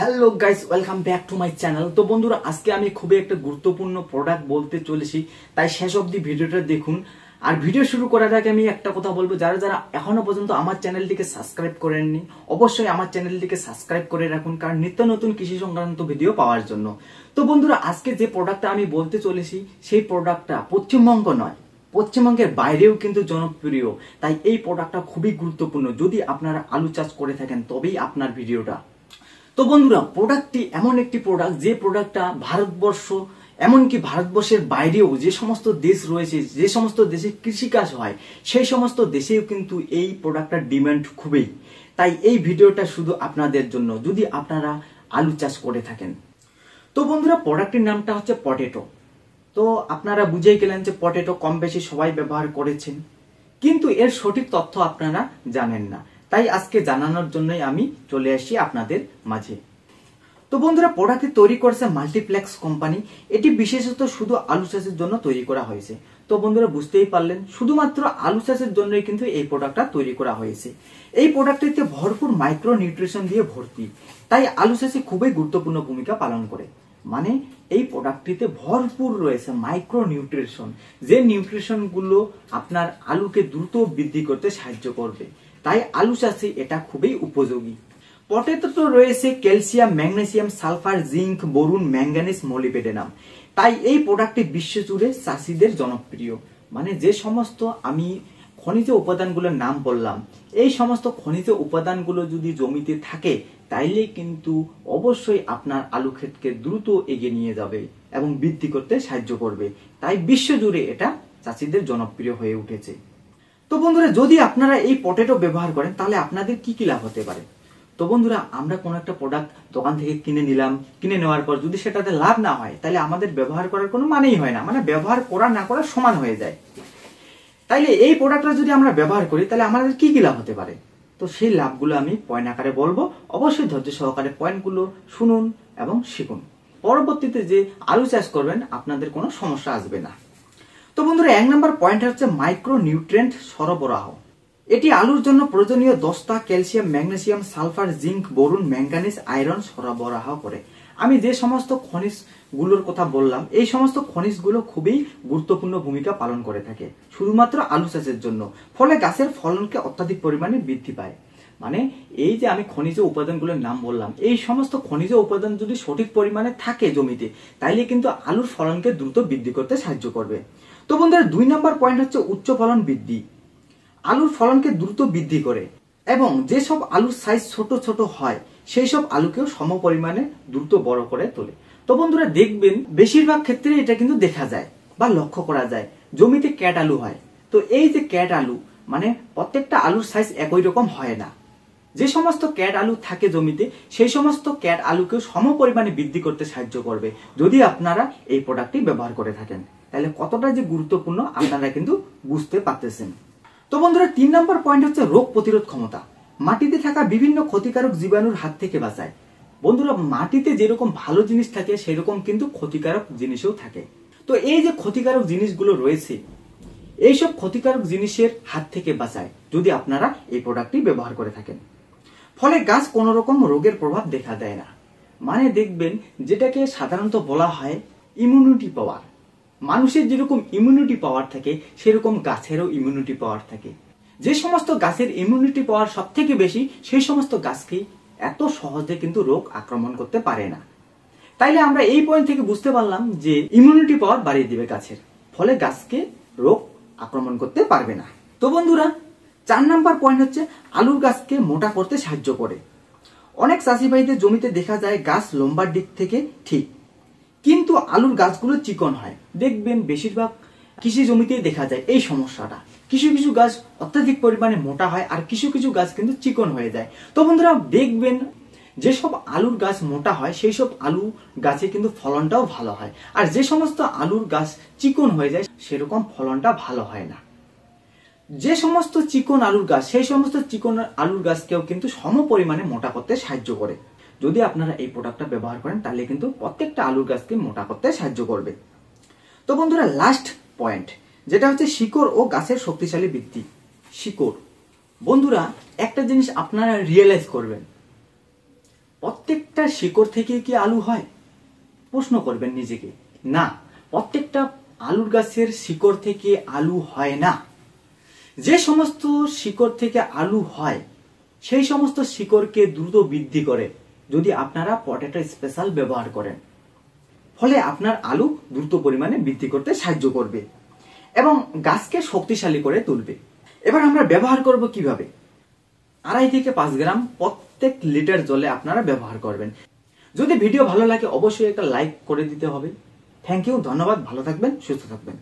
Hello guys, welcome back to my channel. তো বন্ধুরা, আজকে আমি খুবই একটা গুরুত্বপূর্ণ প্রোডাক্ট বলতে চলেছি, তাই শেষ অবধি ভিডিওটা দেখুন। আর ভিডিও শুরু করার আগে আমি একটা কথা বলবো, যারা যারা এখনো পর্যন্ত আমার চ্যানেলটিকে সাবস্ক্রাইব করেননি, অবশ্যই আমার চ্যানেলটিকে সাবস্ক্রাইব করে রাখুন, কারণ নিত্য নতুন কৃষি সংক্রান্ত ভিডিও পাওয়ার জন্য। তো বন্ধুরা, আজকে যে প্রোডাক্টটা আমি বলতে চলেছি সেই প্রোডাক্টটা পশ্চিমবঙ্গ নয়, পশ্চিমবঙ্গের বাইরেও কিন্তু জনপ্রিয়। তাই এই প্রোডাক্টটা খুবই গুরুত্বপূর্ণ। যদি আপনারা আলু চাষ করে থাকেন তবেই আপনার ভিডিওটা। তো বন্ধুরা, প্রোডাক্টটি এমন একটি প্রোডাক্ট, যে প্রোডাক্টটা ভারতবর্ষ এমনকি ভারতবর্ষের বাইরেও যে সমস্ত দেশ রয়েছে, যে সমস্ত দেশে কৃষিকাজ হয়, সেই সমস্ত দেশেও কিন্তু এই প্রোডাক্টটার ডিমান্ড খুবই। তাই এই ভিডিওটা শুধু আপনাদের জন্য, যদি আপনারা আলু চাষ করে থাকেন। তো বন্ধুরা, প্রোডাক্টটির নামটা হচ্ছে পটেটো। তো আপনারা বুঝেই গেলেন যে পটেটো কম বেশি সবাই ব্যবহার করেছেন, কিন্তু এর সঠিক তথ্য আপনারা জানেন না। তাই আজকে জানানোর জন্যই আমি চলে আসি আপনাদের মাঝে। তো বন্ধুরা, প্রোডাক্টটি তৈরি করেছে মাল্টিপ্লেক্স কোম্পানি। এটি বিশেষত শুধু আলু চাষের জন্য তৈরি করা হয়েছে। তো বন্ধুরা, বুঝতেই পারলেন, শুধুমাত্র আলু চাষের জন্যই কিন্তু এই প্রোডাক্টটা তৈরি করা হয়েছে। এই প্রোডাক্টটিতে ভরপুর মাইক্রো নিউট্রিশন দিয়ে ভর্তি, তাই আলু চাষে খুবই গুরুত্বপূর্ণ ভূমিকা পালন করে। মানে এই প্রোডাক্টটিতে ভরপুর রয়েছে মাইক্রো নিউট্রিশন, যে নিউট্রিশন গুলো আপনার আলুকে দ্রুত বৃদ্ধি করতে সাহায্য করবে। তাই আলু চাষে এটা খুবই উপযোগী। পটেটোতে রয়েছে calcium, magnesium, sulphur, zinc, boron, manganese, molybdenum. তাই এই প্রোডাক্টটি বিশ্বজুড়ে চাষিদের জনপ্রিয়। মানে যে সমস্ত আমি খনিজ উপাদানগুলোর নাম বললাম, এই সমস্ত খনিজ উপাদানগুলো যদি জমিতে থাকে, তাইলে কিন্তু অবশ্যই আপনার আলু ক্ষেতকে দ্রুত এগিয়ে নিয়ে যাবে এবং বৃদ্ধি করতে সাহায্য করবে। তাই বিশ্বজুড়ে এটা চাষিদের জনপ্রিয় হয়ে উঠেছে। তো বন্ধুরা, যদি আপনারা এই পটেটো ব্যবহার করেন, তাহলে আপনাদের কি কি লাভ হতে পারে? তো বন্ধুরা, আমরা কোনো একটা প্রোডাক্ট দোকান থেকে কিনে নিলাম, কিনে নেওয়ার পর যদি সেটাতে লাভ না হয়, তাহলে আমাদের ব্যবহার করার কোনো মানেই হয় না। মানে ব্যবহার করা না করা সমান হয়ে যায়। তাইলে এই প্রোডাক্টটা যদি আমরা ব্যবহার করি, তাহলে আমাদের কি কি লাভ হতে পারে? তো সেই লাভগুলো আমি পয়েন্ট আকারে বলবো, অবশ্যই ধৈর্য সহকারে পয়েন্টগুলো শুনুন এবং শিখুন। পরবর্তীতে যে আলু চাষ করবেন, আপনাদের কোনো সমস্যা আসবে না। তো বন্ধুরা, 1 নম্বর পয়েন্ট হচ্ছে মাইক্রো নিউট্রিয়েন্ট সরবরাহ। এটি আলুর জন্য প্রয়োজনীয় দস্তা, calcium, magnesium, sulphur, zinc, boron, manganese, iron সরবরাহ করে। আমি যে সমস্ত খনিজ গুলোর কথা বললাম, এই সমস্ত খনিজগুলো খুবই গুরুত্বপূর্ণ ভূমিকা পালন করে থাকে শুধুমাত্র আলু চাষের জন্য। ফলে গাছের ফলনকে অত্যাধিক পরিমাণে বৃদ্ধি পায়। মানে এই যে আমি খনিজ উপাদানগুলোর নাম বললাম, এই সমস্ত খনিজ উপাদান যদি সঠিক পরিমাণে থাকে জমিতে, তাইলে কিন্তু আলুর ফলনকে দ্রুত বৃদ্ধি করতে সাহায্য করবে। তো বন্ধুরা, 2 নম্বর পয়েন্ট হচ্ছে উচ্চ ফলন বৃদ্ধি। আলুর ফলনকে দ্রুত বৃদ্ধি করে এবং যেসব আলুর সাইজ ছোট ছোট হয়, সেই সব আলুকেও সম পরিমাণে দ্রুত বড় করে তোলে। তো বন্ধুরা, দেখবেন বেশিরভাগ ক্ষেত্রে এটা কিন্তু দেখা যায় বা লক্ষ্য করা যায়, জমিতে ক্যাট আলু হয়। তো এই যে ক্যাট আলু, মানে প্রত্যেকটা আলুর সাইজ একই রকম হয় না। যে সমস্ত ক্যাট আলু থাকে জমিতে, সেই সমস্ত ক্যাট আলুকেও সম পরিমাণে বৃদ্ধি করতে সাহায্য করবে যদি আপনারা এই প্রোডাক্টটি ব্যবহার করে থাকেন। তাহলে কতটা যে গুরুত্বপূর্ণ আপনারা কিন্তু বুঝতে পারতেছেন। তো বন্ধুরা, 3 নম্বর পয়েন্ট হচ্ছে রোগ প্রতিরোধ ক্ষমতা। মাটিতে থাকা বিভিন্ন ক্ষতিকারক জীবাণুর হাত থেকে বাঁচায়। বন্ধুরা, মাটিতে যেরকম ভালো জিনিস থাকে, সেরকম কিন্তু ক্ষতিকারক জিনিসও থাকে। তো এই যে ক্ষতিকারক জিনিসগুলো রয়েছে, এইসব ক্ষতিকারক জিনিসের হাত থেকে বাঁচায় যদি আপনারা এই প্রোডাক্টটি ব্যবহার করে থাকেন। ফলে গাছ কোনো রকম রোগের প্রভাব দেখা দেয় না। মানে দেখবেন, যেটাকে সাধারণত বলা হয় ইমিউনিটি পাওয়ার। মানুষের যেরকম ইমিউনিটি পাওয়ার থাকে, সেরকম গাছেরও ইমিউনিটি পাওয়ার থাকে। যে সমস্ত গাছের ইমিউনিটি পাওয়ার সব থেকে বেশি, সেই সমস্ত গাছকে এত সহজে কিন্তু রোগ আক্রমণ করতে পারে না। তাইলে আমরা এই পয়েন্ট থেকে বুঝতে পারলাম যে ইমিউনিটি পাওয়ার বাড়িয়ে দিবে গাছের, ফলে গাছকে রোগ আক্রমণ করতে পারবে না। তো বন্ধুরা, 4 নম্বর পয়েন্ট হচ্ছে আলুর গাছকে মোটা করতে সাহায্য করে। অনেক চাষি ভাইদের জমিতে দেখা যায় গাছ লম্বার দিক থেকে ঠিক, কিন্তু আলুর গাছগুলো চিকন হয়। দেখবেন বেশিরভাগ কৃষি জমিতেই দেখা যায় এই সমস্যাটা। কিছু কিছু গাছ অত্যাধিক পরিমাণে মোটা হয়, আর কিছু কিছু গাছ কিন্তু চিকন হয়ে যায়। তো বন্ধুরা, দেখবেন যেসব আলুর গাছ মোটা হয়, সেই সব আলু গাছে কিন্তু ফলনটাও ভালো হয়। আর যে সমস্ত আলুর গাছ চিকন হয়ে যায়, সেরকম ফলনটা ভালো হয় না। যে সমস্ত চিকন আলুর গাছ, সেই সমস্ত চিকন আলুর গাছকেও কিন্তু সম পরিমাণে মোটা করতে সাহায্য করে। যদি আপনারা এই প্রোডাক্টটা ব্যবহার করেন, তাহলে কিন্তু প্রত্যেকটা আলুর গাছকে মোটা করতে সাহায্য করবে। তো বন্ধুরা, লাস্ট পয়েন্ট যেটা হচ্ছে শিকড় ও গাছের শক্তিশালী বৃদ্ধি। শিকড়, বন্ধুরা একটা জিনিস আপনারা রিয়েলাইজ করবেন, প্রত্যেকটা প্রত্যেকটা শিকড় থেকে কি আলু হয়? প্রশ্ন করবেন নিজেকে। না, প্রত্যেকটা আলুর গাছের শিকড় থেকে আলু হয় না। যে সমস্ত শিকড় থেকে আলু হয় সেই সমস্ত শিকড়কে দ্রুত বৃদ্ধি করে যদি আপনারা পটেটো স্পেশাল ব্যবহার করেন, ফলে আপনার আলু দ্রুত পরিমাণে বৃদ্ধি করতে সাহায্য করবে এবং গাছকে শক্তিশালী করে তুলবে। এবার আমরা ব্যবহার করব কিভাবে? 2.5 থেকে 5 গ্রাম প্রত্যেক লিটার জলে আপনারা ব্যবহার করবেন। যদি ভিডিও ভালো লাগে অবশ্যই একটা লাইক করে দিতে হবে। থ্যাংক ইউ, ধন্যবাদ, ভালো থাকবেন, সুস্থ থাকবেন।